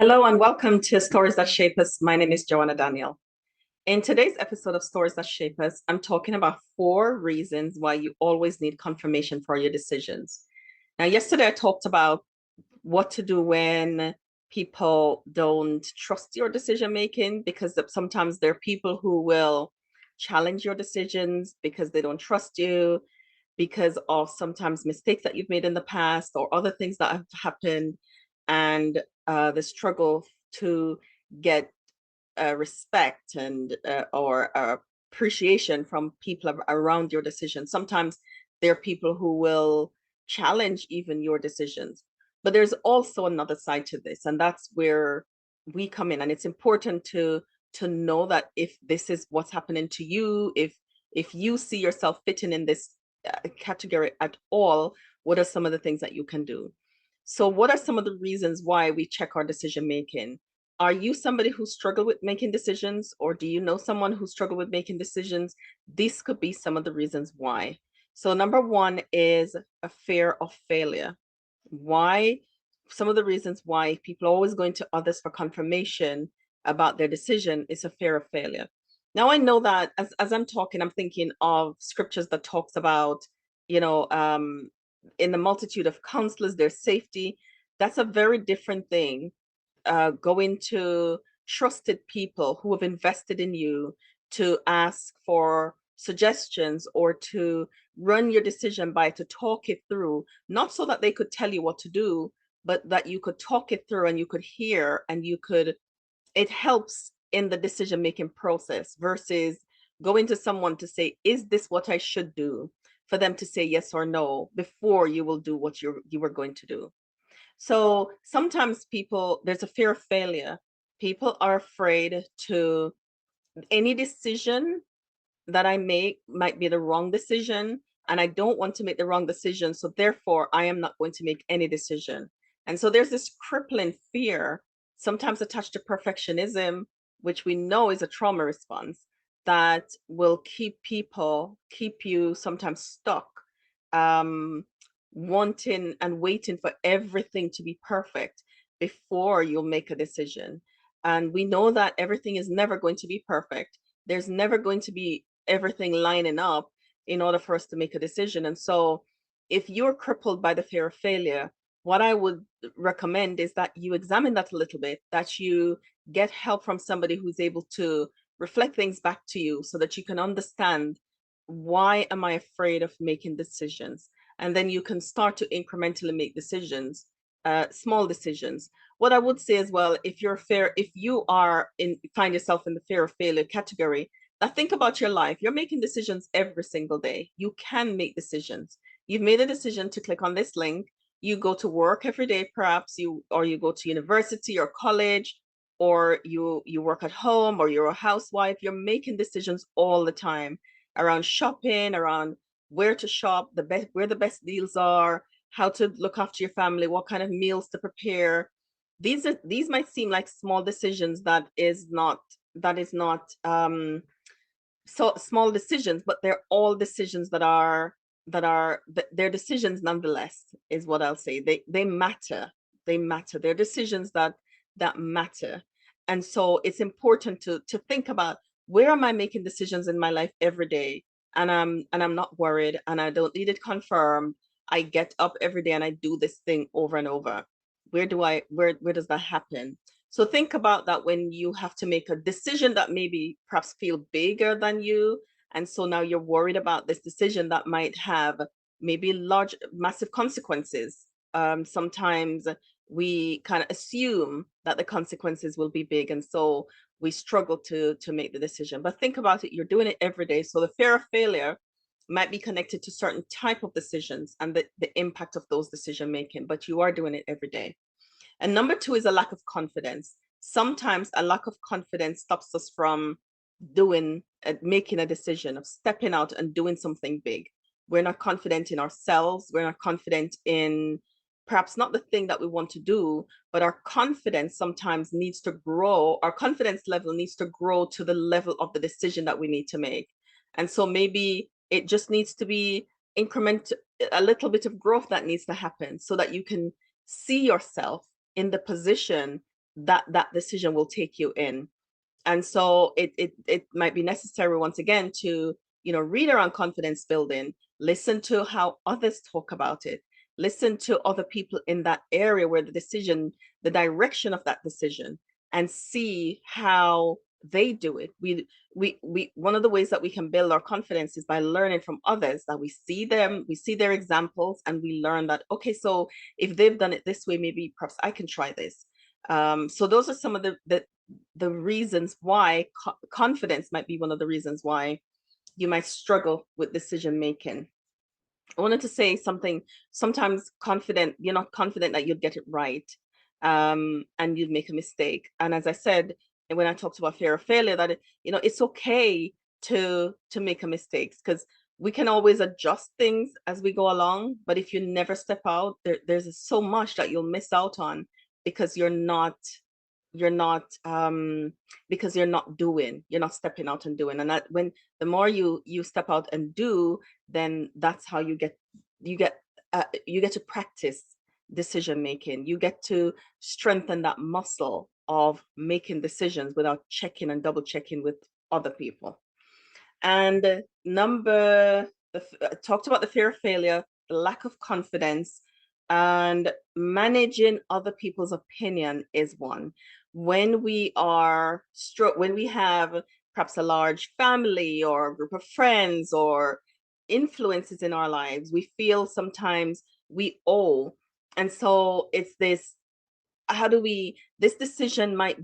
Hello and welcome to Stories That Shape Us. My name is Joanna Daniel. In today's episode of Stories That Shape Us, I'm talking about 4 reasons why you always need confirmation for your decisions. Now, yesterday I talked about what to do when people don't trust your decision making because sometimes there are people who will challenge your decisions because they don't trust you, because of sometimes mistakes that you've made in the past or other things that have happened, and the struggle to get respect and or appreciation from people around your decisions. Sometimes there are people who will challenge even your decisions. But there's also another side to this, and that's where we come in. And it's important to know that if this is what's happening to you, if you see yourself fitting in this category at all, what are some of the things that you can do? So, what are some of the reasons why we check our decision making? Are you somebody who struggled with making decisions, or do you know someone who struggled with making decisions? This could be some of the reasons why. So, number one is a fear of failure. Why? Some of the reasons why people are always going to others for confirmation about their decision is a fear of failure. Now, I know that as I'm talking, I'm thinking of scriptures that talks about, you know, in the multitude of counselors, there's safety. That's a very different thing. Going to trusted people who have invested in you to ask for suggestions or to run your decision by, to talk it through, not so that they could tell you what to do, but that you could talk it through and you could hear and you could, it helps in the decision making process versus going to someone to say, is this what I should do? For them to say yes or no before you will do what you were going to do. So sometimes people, there's a fear of failure. People are afraid to, any decision that I make might be the wrong decision, and I don't want to make the wrong decision. So therefore, I am not going to make any decision. And so there's this crippling fear, sometimes attached to perfectionism, which we know is a trauma response that will keep you sometimes stuck, um, wanting and waiting for everything to be perfect before you'll make a decision. And we know that everything is never going to be perfect. There's never going to be everything lining up in order for us to make a decision. And so, if you're crippled by the fear of failure, what I would recommend is that you examine that a little bit, that you get help from somebody who's able to reflect things back to you so that you can understand, why am I afraid of making decisions? And then you can start to incrementally make decisions, small decisions. What I would say as well, if you are find yourself in the fear of failure category, now think about your life. You're making decisions every single day. You can make decisions. You've made a decision to click on this link. You go to work every day, perhaps you go to university or college, or you work at home, or you're a housewife. You're making decisions all the time around shopping, around where to shop, where the best deals are, how to look after your family, what kind of meals to prepare. These might seem like small decisions that is not so small decisions, but they're all decisions they're decisions nonetheless, is what I'll say. They matter. They matter. They're decisions that matter. And so it's important to think about, where am I making decisions in my life every day? And I'm not worried and I don't need it confirmed. I get up every day and I do this thing over and over. Where does that happen? So think about that when you have to make a decision that maybe perhaps feel bigger than you. And so now you're worried about this decision that might have maybe large, massive consequences. Sometimes we kind of assume that the consequences will be big. And so we struggle to make the decision. But think about it, you're doing it every day. So the fear of failure might be connected to certain type of decisions and the impact of those decision making, but you are doing it every day. And number two is a lack of confidence. Sometimes a lack of confidence stops us from making a decision, of stepping out and doing something big. We're not confident in ourselves. We're not confident in perhaps not the thing that we want to do, but our confidence sometimes needs to grow. Our confidence level needs to grow to the level of the decision that we need to make. And so maybe it just needs to be increment, a little bit of growth that needs to happen so that you can see yourself in the position that decision will take you in. And so it might be necessary once again to, read around confidence building, listen to how others talk about it, listen to other people in that area where the direction of that decision, and see how they do it. We one of the ways that we can build our confidence is by learning from others, that we see them, we see their examples, and we learn that, okay, so if they've done it this way, maybe perhaps I can try this. So those are some of the reasons why confidence might be one of the reasons why you might struggle with decision making. I wanted to say something. Sometimes you're not confident that you'll get it right, and you'd make a mistake. And as I said, when I talked about fear of failure, that it's okay to make a mistakes, because we can always adjust things as we go along. But if you never step out, there's so much that you'll miss out on, because you're not because you're not stepping out and doing. And that, when the more you step out and do, then that's how you get to practice decision making. You get to strengthen that muscle of making decisions without checking and double checking with other people. And talked about the fear of failure, the lack of confidence, and managing other people's opinion is one. When when we have perhaps a large family or a group of friends or influences in our lives, we feel sometimes we owe. And so it's this, how do we this decision might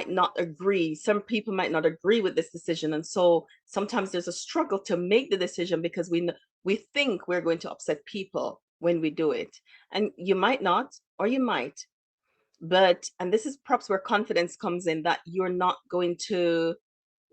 not agree, some people might not agree with this decision, and so sometimes there's a struggle to make the decision, because we think we're going to upset people when we do it. And you might not, or you might, but, and this is perhaps where confidence comes in, that you're not going to,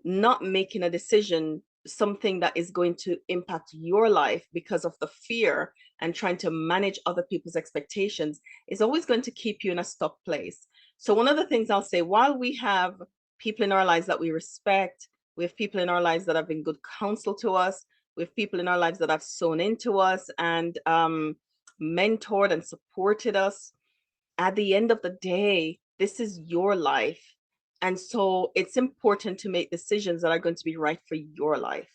not making a decision, something that is going to impact your life because of the fear, and trying to manage other people's expectations, is always going to keep you in a stuck place. So one of the things I'll say, while we have people in our lives that we respect, we have people in our lives that have been good counsel to us, we have people in our lives that have sown into us and mentored and supported us, at the end of the day, this is your life. And so it's important to make decisions that are going to be right for your life.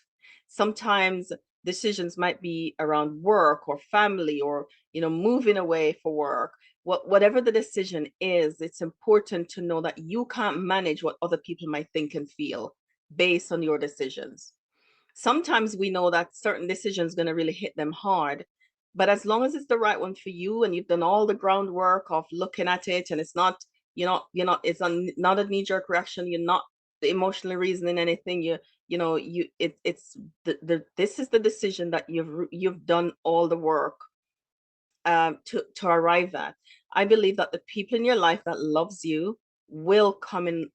Sometimes decisions might be around work or family, or, moving away for work. Whatever the decision is, it's important to know that you can't manage what other people might think and feel based on your decisions. Sometimes we know that certain decisions going to really hit them hard, but as long as it's the right one for you, and you've done all the groundwork of looking at it, and it's not, it's not a knee-jerk reaction, you're not emotionally reasoning anything, it's this is the decision that you've done all the work to arrive at. I believe that the people in your life that loves you will come in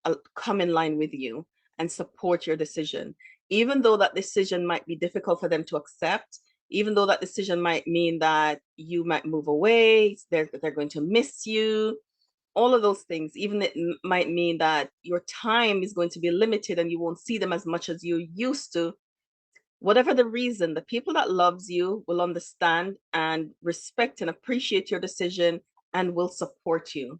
line with you and support your decision, even though that decision might be difficult for them to accept. Even though that decision might mean that you might move away, they're going to miss you, all of those things. Even it might mean that your time is going to be limited and you won't see them as much as you used to. Whatever the reason, the people that loves you will understand and respect and appreciate your decision and will support you.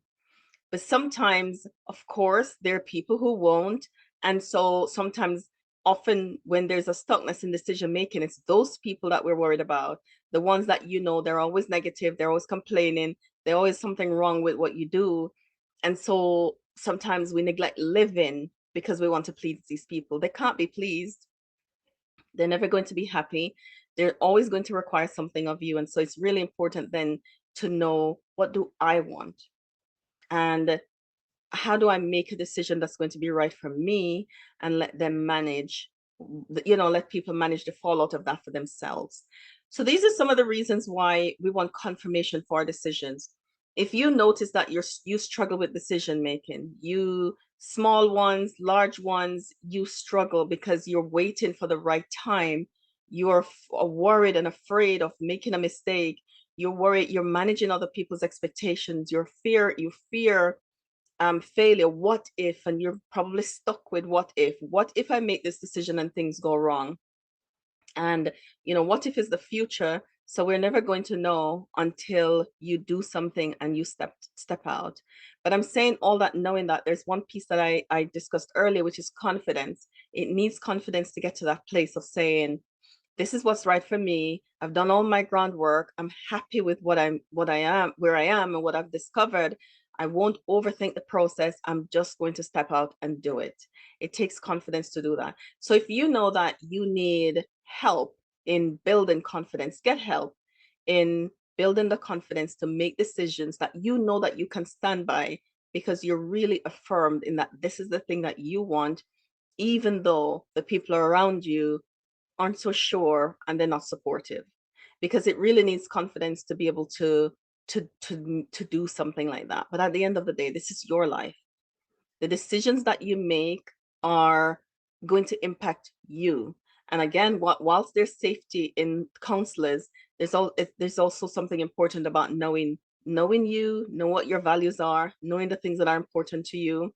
But sometimes, of course, there are people who won't. And so sometimes, often when there's a stuckness in decision making, it's those people that we're worried about. The ones that, they're always negative, they're always complaining, there's always something wrong with what you do. And so sometimes we neglect living because we want to please these people. They can't be pleased. They're never going to be happy. They're always going to require something of you. And so it's really important then to know, what do I want? And how do I make a decision that's going to be right for me, and let them manage, let people manage the fallout of that for themselves. So these are some of the reasons why we want confirmation for our decisions. If you notice that you struggle with decision making, you small ones, large ones, you struggle because you're waiting for the right time. You're worried and afraid of making a mistake. You're worried, you're managing other people's expectations. You fear failure. What if? And you're probably stuck with what if I make this decision and things go wrong? And what if is the future So we're never going to know until you do something and you step out. But I'm saying all that knowing that there's one piece that I discussed earlier, which is confidence. It needs confidence to get to that place of saying, this is what's right for me. I've done all my groundwork. I'm happy with what I am, where I am and what I've discovered. I won't overthink the process. I'm just going to step out and do it. It takes confidence to do that. So if you know that you need help in building confidence, get help in building the confidence to make decisions that you know that you can stand by because you're really affirmed in that this is the thing that you want, even though the people around you aren't so sure and they're not supportive, because it really needs confidence to be able to do something like that. But at the end of the day, this is your life. The decisions that you make are going to impact you. And again, whilst there's safety in counselors, there's also something important about knowing you, know what your values are, knowing the things that are important to you,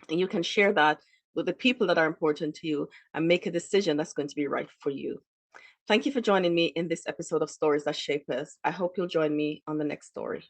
and you can share that with the people that are important to you and make a decision that's going to be right for you. Thank you for joining me in this episode of Stories That Shape Us. I hope you'll join me on the next story.